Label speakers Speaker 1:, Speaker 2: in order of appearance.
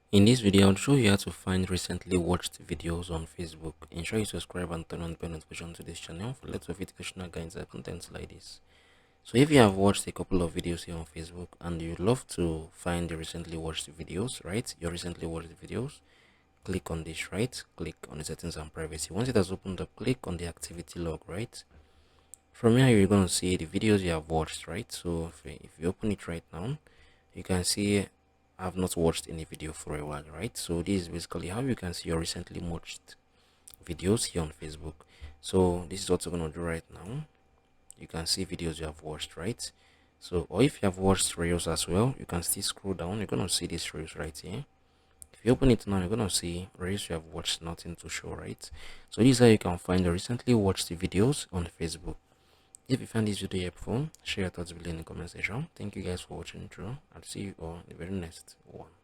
Speaker 1: In this video, I'll show you how to find recently watched videos on Facebook. Ensure you subscribe and turn on bell notification to this channel for lots of educational guides and content like this. So if you have watched a couple of videos here on Facebook and you'd love to find the recently watched videos, right? Your recently watched videos, click on this, right? Click on the settings and privacy. Once it has opened up, click on the activity log, right? From here, you're going to see the videos you have watched, right? So if you open it right now, you can see I've not watched any video for a while, right? So this is basically how you can see your recently watched videos here on Facebook. So this is what we're going to do right now. You can see videos you have watched, right? So, or if you have watched reels as well, you can still scroll down. You're going to see these reels right here. If you open it now, you're going to see reels you have watched, nothing to show, right? So this is how you can find the recently watched videos on Facebook. If you found this video helpful, share your thoughts below in the comment section. Thank you guys for watching through. I'll see you all in the very next one.